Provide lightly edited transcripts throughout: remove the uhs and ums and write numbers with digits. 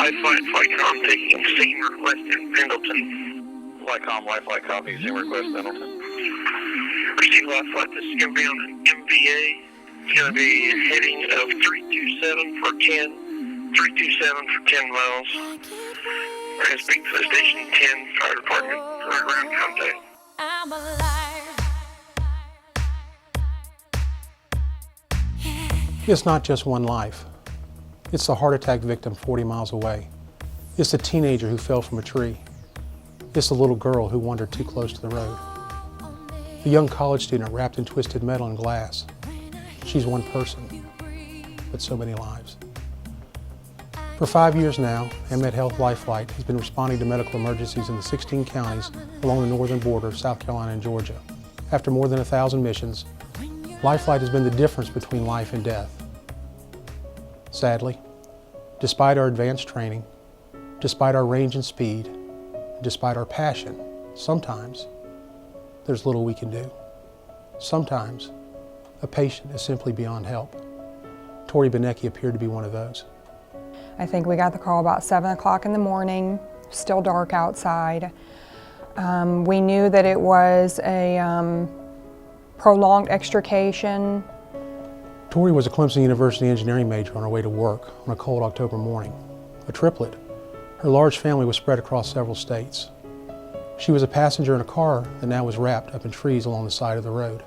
LifeFlight, Flightcom taking scene request in Pendleton. LifeFlight copy, scene request Pendleton. Receive LifeFlight, this is going to be on an MVA. It's going to be heading of 327 for 10 miles. We're going to speak to the Station 10 Fire Department for ground contact. I'm alive. It's not just one life. It's the heart attack victim 40 miles away. It's the teenager who fell from a tree. It's the little girl who wandered too close to the road. The young college student wrapped in twisted metal and glass. She's one person, but so many lives. For 5 years now, AmMed Health LifeFlight has been responding to medical emergencies in the 16 counties along the northern border of South Carolina and Georgia. After more than 1,000 missions, LifeFlight has been the difference between life and death. Sadly, despite our advanced training, despite our range and speed, despite our passion, sometimes there's little we can do. Sometimes a patient is simply beyond help. Tori Benecki appeared to be one of those. I think we got the call about 7 o'clock in the morning, still dark outside. We knew that it was a prolonged extrication. Tori was a Clemson University engineering major on her way to work on a cold October morning. A triplet. Her large family was spread across several states. She was a passenger in a car that now was wrapped up in trees along the side of the road.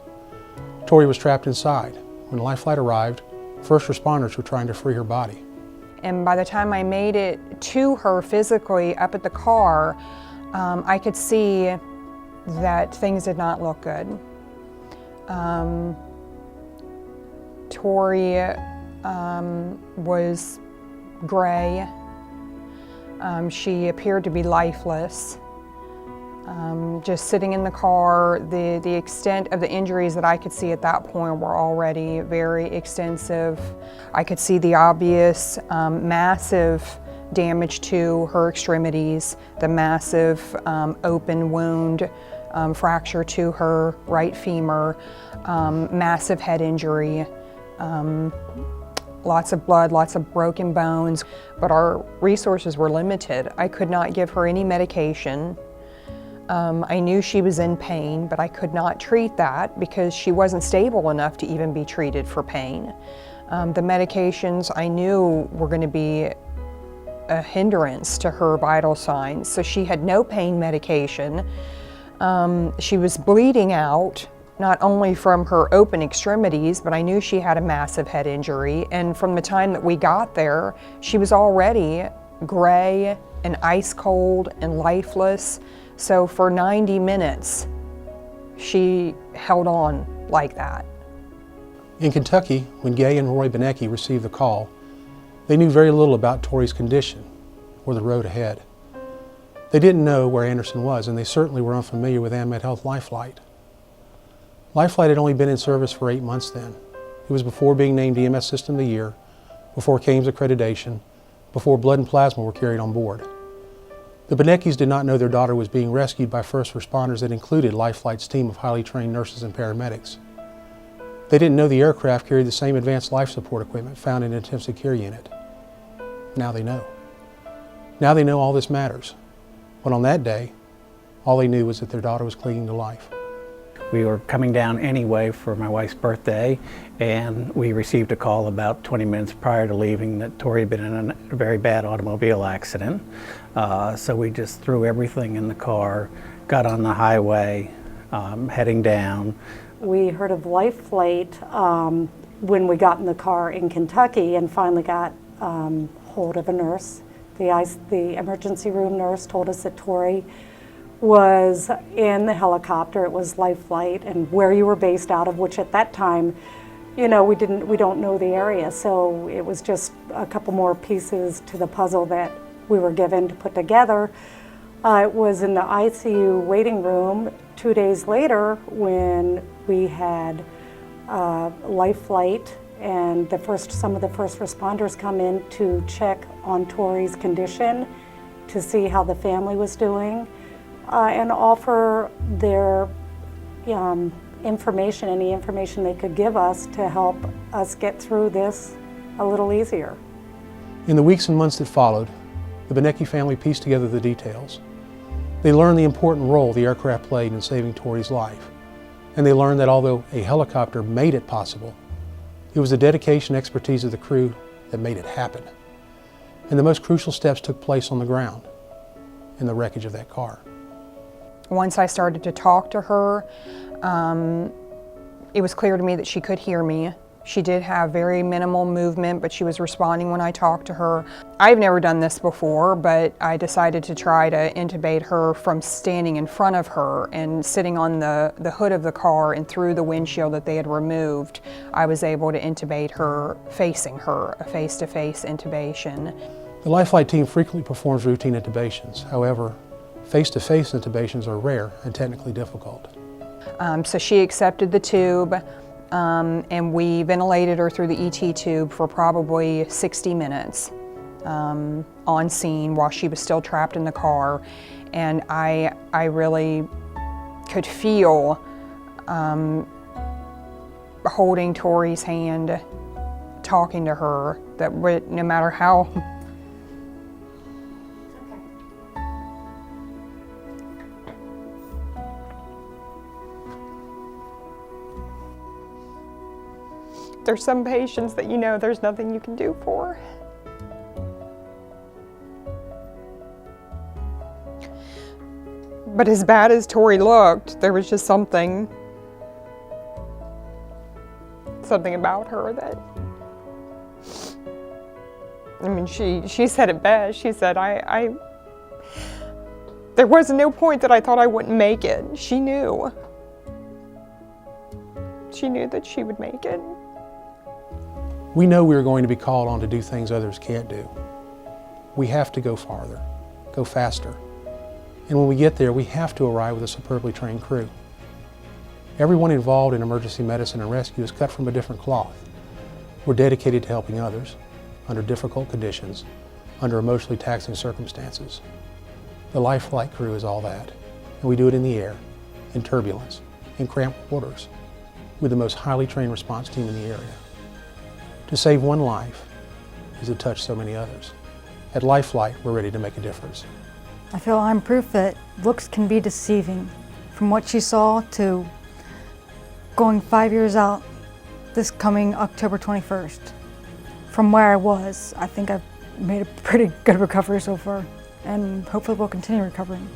Tori was trapped inside. When LifeFlight arrived, first responders were trying to free her body. And by the time I made it to her physically up at the car, I could see that things did not look good. Tori was gray. She appeared to be lifeless. Just sitting in the car, the extent of the injuries that I could see at that point were already very extensive. I could see the obvious massive damage to her extremities, the massive open wound, fracture to her right femur, massive head injury, lots of blood, lots of broken bones, but our resources were limited. I could not give her any medication. I knew she was in pain, but I could not treat that because she wasn't stable enough to even be treated for pain. The medications I knew were going to be a hindrance to her vital signs, so she had no pain medication. She was bleeding out, not only from her open extremities, but I knew she had a massive head injury, and from the time that we got there, she was already gray and ice cold and lifeless. So for 90 minutes, she held on like that. In Kentucky, when Gay and Roy Benecki received the call, they knew very little about Tori's condition or the road ahead. They didn't know where Anderson was, and they certainly were unfamiliar with AmMed Health LifeFlight. LifeFlight had only been in service for 8 months then. It was before being named EMS System of the Year, before CAMES accreditation, before blood and plasma were carried on board. The Beneckis did not know their daughter was being rescued by first responders that included LifeFlight's team of highly trained nurses and paramedics. They didn't know the aircraft carried the same advanced life support equipment found in an intensive care unit. Now they know. Now they know all this matters. But on that day, all they knew was that their daughter was clinging to life. We were coming down anyway for my wife's birthday, and we received a call about 20 minutes prior to leaving that Tori had been in a very bad automobile accident. So we just threw everything in the car, got on the highway, heading down. We heard of LifeFlight when we got in the car in Kentucky and finally got hold of a nurse. The emergency room nurse told us that Tori was in the helicopter. It was LifeFlight, and where you were based out of, which at that time, you know, we don't know the area, so it was just a couple more pieces to the puzzle that we were given to put together. It was in the ICU waiting room 2 days later when we had LifeFlight and some of the first responders come in to check on Tori's condition, to see how the family was doing, and offer their information, any information they could give us to help us get through this a little easier. In the weeks and months that followed, the Benecki family pieced together the details. They learned the important role the aircraft played in saving Tori's life. And they learned that although a helicopter made it possible, it was the dedication and expertise of the crew that made it happen. And the most crucial steps took place on the ground, in the wreckage of that car. Once I started to talk to her, it was clear to me that she could hear me. She did have very minimal movement, but she was responding when I talked to her. I've never done this before, but I decided to try to intubate her from standing in front of her and sitting on the hood of the car and through the windshield that they had removed. I was able to intubate her facing her, a face-to-face intubation. The LifeFlight team frequently performs routine intubations. However, face-to-face intubations are rare and technically difficult. So she accepted the tube, and we ventilated her through the ET tube for probably 60 minutes on scene while she was still trapped in the car. And I really could feel holding Tori's hand, talking to her, that no matter how there's some patients that you know there's nothing you can do for. But as bad as Tori looked, there was just something about her that, I mean, she said it best. She said, there was no point that I thought I wouldn't make it. She knew. She knew that she would make it. We know we are going to be called on to do things others can't do. We have to go farther, go faster. And when we get there, we have to arrive with a superbly trained crew. Everyone involved in emergency medicine and rescue is cut from a different cloth. We're dedicated to helping others under difficult conditions, under emotionally taxing circumstances. The LifeFlight crew is all that, and we do it in the air, in turbulence, in cramped quarters, with the most highly trained response team in the area. To save one life is to touch so many others. At LifeFlight, we're ready to make a difference. I feel I'm proof that looks can be deceiving. From what she saw to going 5 years out this coming October 21st. From where I was, I think I've made a pretty good recovery so far, and hopefully we'll continue recovering.